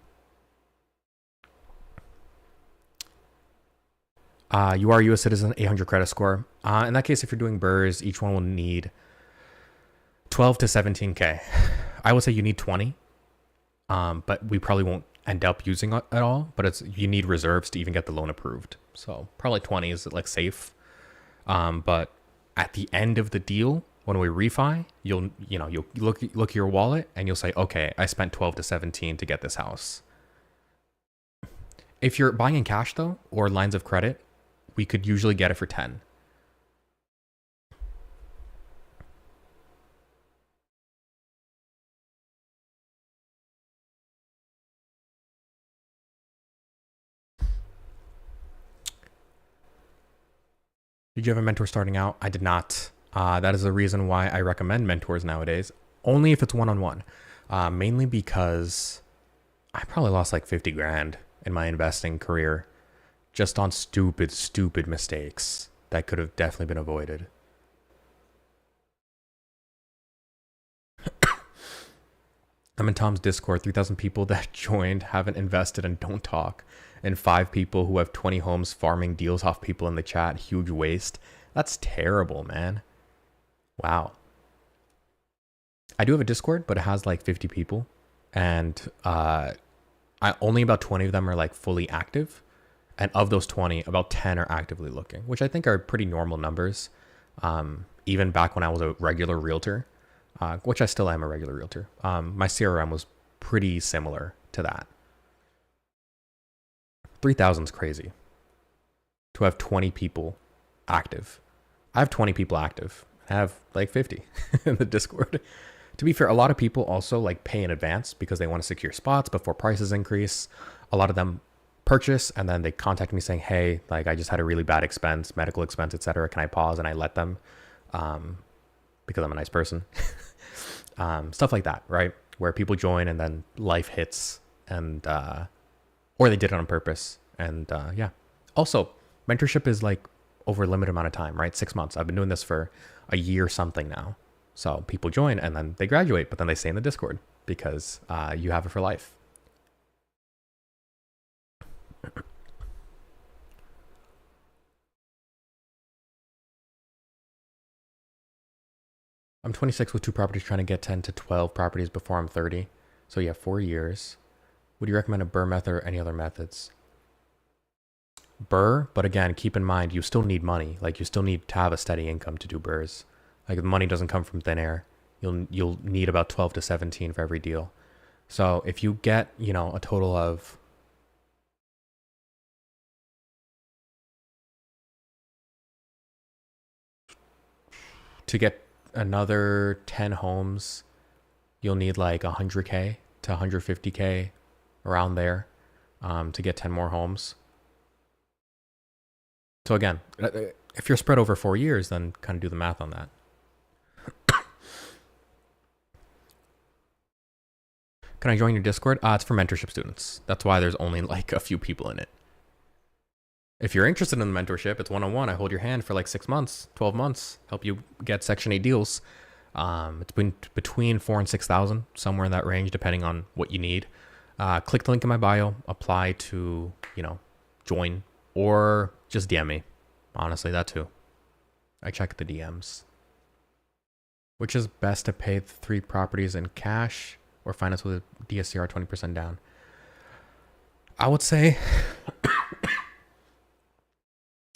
You are a US citizen, 800 credit score. In that case, if you're doing burrs, each one will need 12 to 17K. I would say you need 20, but we probably won't end up using it at all. But you need reserves to even get the loan approved. So probably 20 is like safe. But at the end of the deal, when we refi, you'll look at your wallet and you'll say, okay, I spent 12 to 17 to get this house. If you're buying in cash though, or lines of credit, we could usually get it for 10. Did you have a mentor starting out? I did not. That is the reason why I recommend mentors nowadays, only if it's one-on-one. Mainly because I probably lost like 50 grand in my investing career just on stupid mistakes that could have definitely been avoided. I'm in Tom's Discord, 3,000 people that joined haven't invested and don't talk, and 5 people who have 20 homes farming deals off people in the chat. Huge waste. That's terrible, man. Wow. I do have a Discord, but it has like 50 people, and only about 20 of them are like fully active. And of those 20, about 10 are actively looking, which I think are pretty normal numbers. Even back when I was a regular realtor, which I still am a regular realtor, my CRM was pretty similar to that. 3,000 is crazy to have 20 people active. I have 20 people active. I have like 50 in the Discord. To be fair, a lot of people also like pay in advance because they want to secure spots before prices increase. A lot of them purchase and then they contact me saying, hey, like I just had a really bad expense, medical expense, etc. Can I pause? And I let them because I'm a nice person. Stuff like that, right? Where people join and then life hits and or they did it on purpose. And yeah. Also, mentorship is like over a limited amount of time, right? 6 months. I've been doing this for a year something now. So people join and then they graduate, but then they stay in the Discord because you have it for life. I'm 26 with 2 properties trying to get 10 to 12 properties before I'm 30. So you have 4 years. Would you recommend a BRRRR method or any other methods? BRRRR, but again, keep in mind, you still need money. Like you still need to have a steady income to do BRRRRs. Like the money doesn't come from thin air. You'll need about 12 to 17 for every deal. So if you get, a total of to get another 10 homes, you'll need like 100K to 150K around there to get 10 more homes. So again, if you're spread over 4 years, then kind of do the math on that. Can I join your Discord? It's for mentorship students. That's why there's only like a few people in it. If you're interested in the mentorship, it's one-on-one. I hold your hand for like 6 months, 12 months, help you get Section 8 deals. It's been between 4,000 and 6,000, somewhere in that range, depending on what you need. Click the link in my bio, apply to, join, or just DM me. Honestly, that too. I check the DMs. Which is best to pay the 3 properties in cash or finance with a DSCR 20% down? I would say,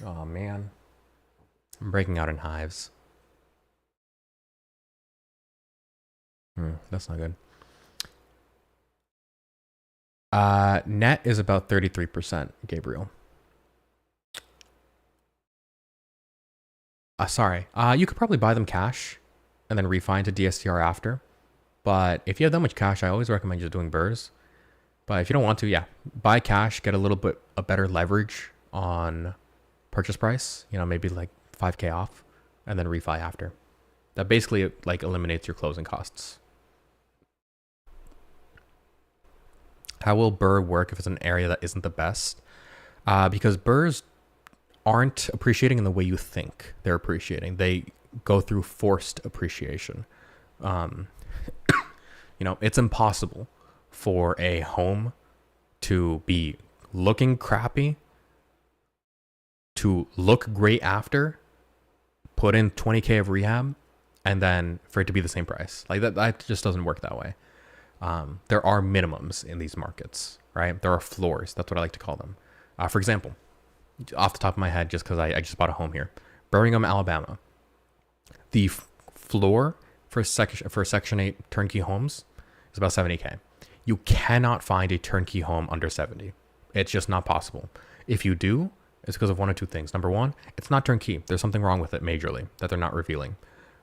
oh man, I'm breaking out in hives. That's not good. Net is about 33%, Gabriel. Sorry. You could probably buy them cash and then refi into DSCR after. But if you have that much cash, I always recommend just doing BRRRRs. But if you don't want to, yeah, buy cash, get a little bit a better leverage on purchase price, maybe like 5K off, and then refi after. That basically like eliminates your closing costs. How will BRRRR work if it's an area that isn't the best? Because BRRRRs aren't appreciating in the way you think they're appreciating. They go through forced appreciation. It's impossible for a home to be looking crappy to look great after, put in 20K of rehab, and then for it to be the same price. Like that just doesn't work that way. There are minimums in these markets, right? There are floors. That's what I like to call them. For example, off the top of my head, just because I just bought a home here, Birmingham, Alabama. The floor for Section 8 turnkey homes is about 70K. You cannot find a turnkey home under 70. It's just not possible. If you do, it's because of one or two things. Number one, it's not turnkey. There's something wrong with it majorly that they're not revealing.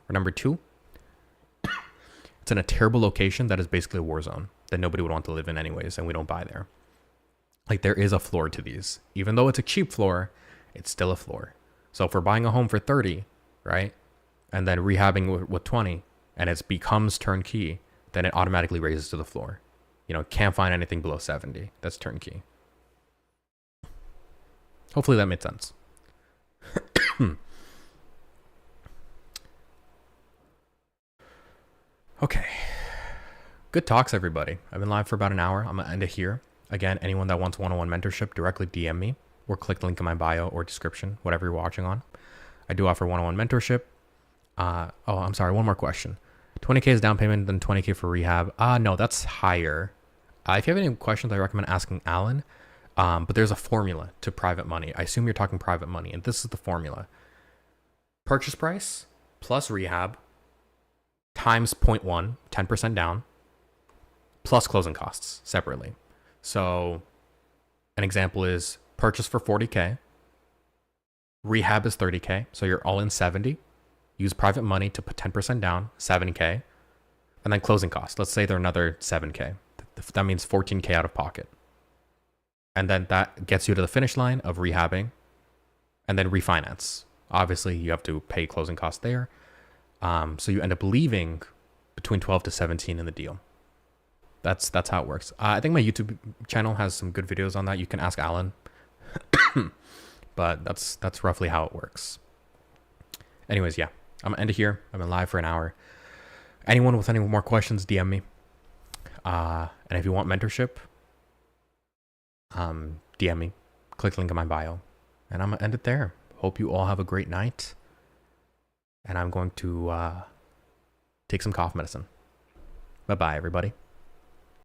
Or number two, it's in a terrible location that is basically a war zone that nobody would want to live in anyways, and we don't buy there. Like, there is a floor to these. Even though it's a cheap floor, it's still a floor. So if we're buying a home for 30, right, and then rehabbing with 20, and it becomes turnkey, then it automatically raises to the floor. You know, can't find anything below 70. That's turnkey. Hopefully that made sense. Okay. Good talks, everybody. I've been live for about an hour. I'm going to end it here. Again, anyone that wants one-on-one mentorship, directly DM me or click the link in my bio or description, whatever you're watching on. I do offer one-on-one mentorship. I'm sorry. One more question. 20K is down payment, then 20K for rehab. No, that's higher. If you have any questions, I recommend asking Alan. But there's a formula to private money. I assume you're talking private money, and this is the formula. Purchase price plus rehab times 0.1, 10% down, plus closing costs separately. So an example is purchase for 40K, rehab is 30K, so you're all in 70. Use private money to put 10% down, 70K, and then closing costs. Let's say they're another 7K. That means 14K out of pocket. And then that gets you to the finish line of rehabbing and then refinance. Obviously, you have to pay closing costs there. So you end up leaving between 12 to 17 in the deal. That's how it works. I think my YouTube channel has some good videos on that. You can ask Alan. But that's roughly how it works. Anyways, yeah. I'm going to end it here. I've been live for an hour. Anyone with any more questions, DM me. And if you want mentorship, DM me. Click the link in my bio. And I'm going to end it there. Hope you all have a great night. And I'm going to take some cough medicine. Bye-bye, everybody.